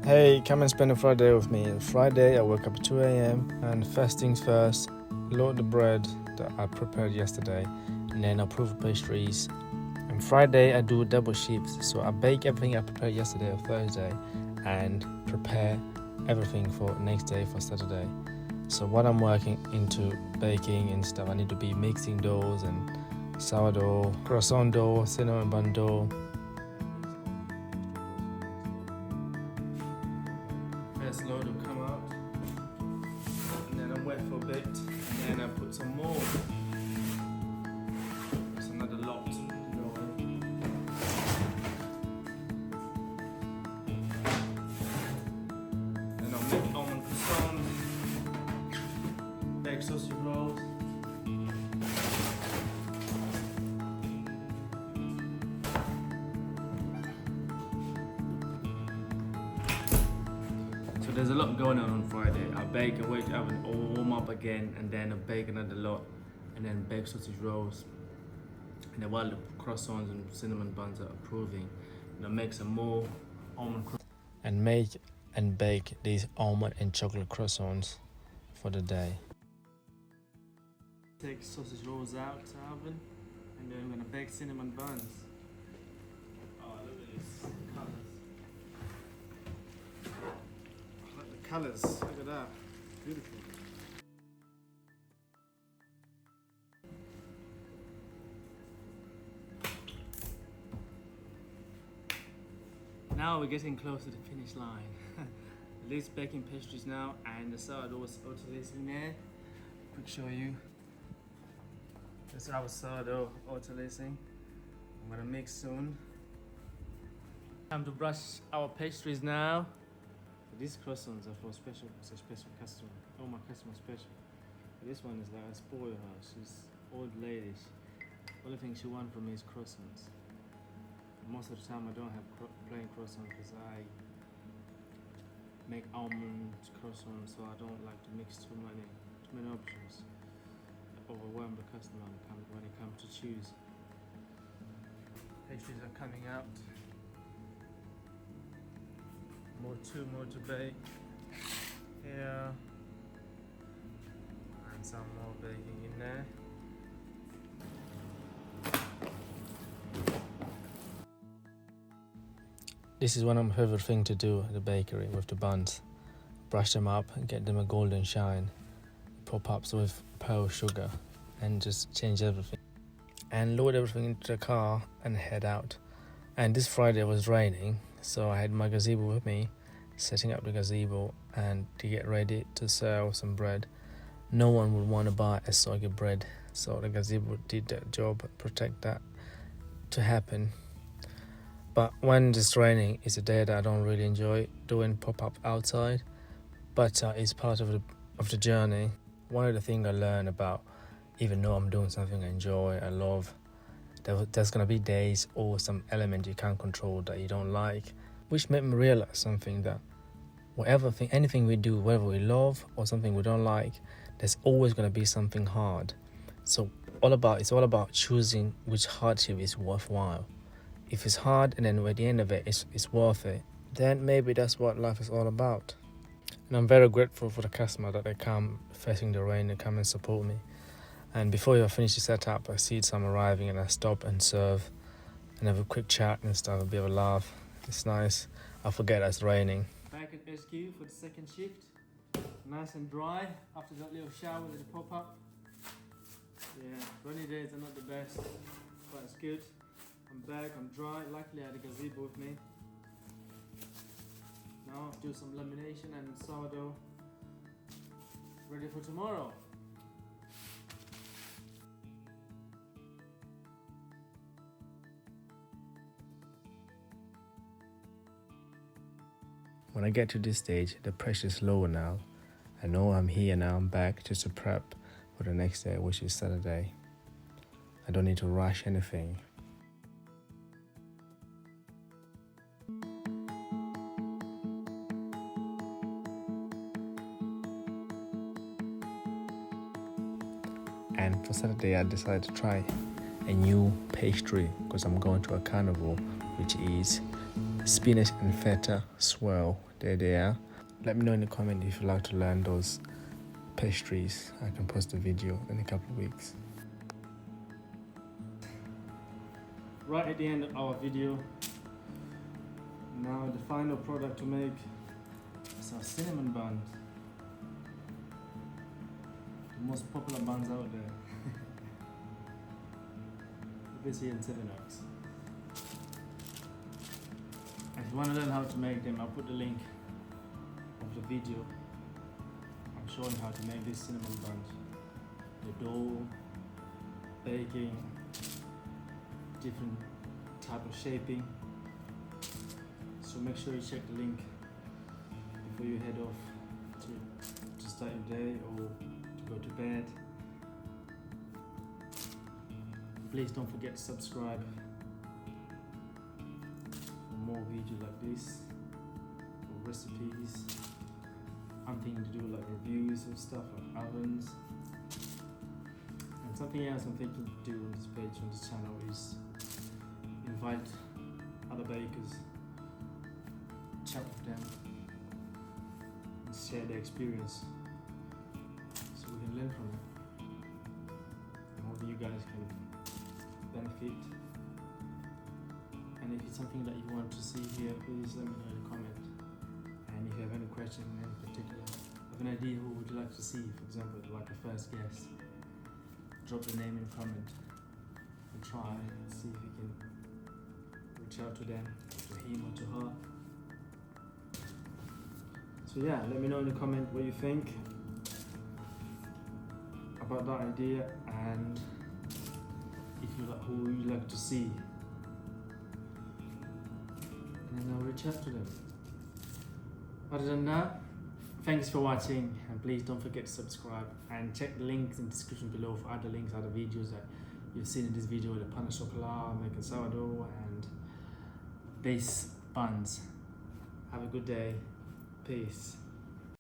Hey, come and spend a Friday with me. Friday I wake up at 2 a.m. and first things first, load the bread that I prepared yesterday and then I'll prove pastries. And Friday I do double shifts, so I bake everything I prepared yesterday or Thursday and prepare everything for next day for Saturday. So what I'm working into baking and stuff, I need to be mixing doughs and sourdough, croissant dough, cinnamon bun dough. First load will come out, and then I wait for a bit, and then I put some more. It's another lot. Then I'll make almond croissant, baked sausage rolls. So there's a lot going on Friday. I bake, I wake up and warm up again, and then I bake another lot, and then bake sausage rolls. And then while the croissants and cinnamon buns are approving, I make some more almond croissants. And make and bake these almond and chocolate croissants for the day. Take sausage rolls out of the oven, and then I'm gonna bake cinnamon buns. Oh, look at these colours. Colours, look at that, beautiful. Now we're getting close to the finish line. At least baking pastries now, and the sourdough is auto-lacing there. Quick show you. This is our sourdough auto-lacing. I'm gonna mix soon. Time to brush our pastries now. These croissants are for special customer. Oh, my customer special. But this one is like a spoil her. She's old lady. Only thing she wants from me is croissants. Most of the time I don't have plain croissants because I make almond croissants, so I don't like to mix too many options. I overwhelm the customer when it comes to choose. Pastries are coming out. Two more to bake here, and some more baking in there. This is one of my favorite things to do at the bakery with the buns. Brush them up and get them a golden shine. Pop-ups with pearl sugar and just change everything. And load everything into the car and head out. And this Friday was raining, so I had my gazebo with me, setting up the gazebo and to get ready to sell some bread. No one would want to buy a soggy bread, so the gazebo did that job, protect that to happen. But when it's raining, it's a day that I don't really enjoy doing pop-up outside, but it's part of the journey. One of the things I learned about, even though I'm doing something I enjoy, I love, there's going to be days or some element you can't control that you don't like, which made me realize something, that anything we do, whether we love or something we don't like, there's always going to be something hard. So it's all about choosing which hardship is worthwhile. If it's hard and then at the end of it it's worth it, then maybe that's what life is all about. And I'm very grateful for the customer that they come facing the rain and come and support me. And before I finish the setup, I see some arriving and I stop and serve and have a quick chat and stuff, a bit of a laugh. It's nice. I forget it's raining. Back at SQ for the second shift. Nice and dry after that little shower with the pop-up. Yeah, rainy days are not the best, but it's good. I'm back, I'm dry. Luckily I had a gazebo with me. Now I'll do some lamination and sourdough. Ready for tomorrow. When I get to this stage, the pressure is lower now. I know I'm here now, I'm back just to prep for the next day, which is Saturday. I don't need to rush anything. And for Saturday, I decided to try a new pastry because I'm going to a carnival, which is spinach and feta swirl there they are. Let me know in the comment if you'd like to learn those pastries. I can post a video in a couple of weeks. Right at the end of our video, now the final product to make is our cinnamon buns. The most popular buns out there. This here in Seven Oaks. If you want to learn how to make them, I'll put the link of the video. I'm showing how to make these cinnamon buns. The dough, baking, different type of shaping. So make sure you check the link before you head off to start your day or to go to bed. Please don't forget to subscribe for more videos like this, or recipes. I'm thinking to do like reviews of stuff like ovens. And something else I'm thinking to do on this page, on this channel, is invite other bakers, chat with them, and share their experience so we can learn from it. And hopefully you guys can benefit. And if it's something that you want to see here, please let me know in the comment. And if you have any question in particular, have an idea who would you like to see, for example, like a first guest, drop the name in the comment and try and see if you can reach out to them, to him or to her. So yeah, let me know in the comment what you think about that idea, and if you like, who you like to see, and then I'll reach out to them. Other than that, thanks for watching, and please don't forget to subscribe and check the links in the description below for other links, other videos that you've seen in this video, the pan au chocolat, making sourdough, and these buns. Have a good day. Peace.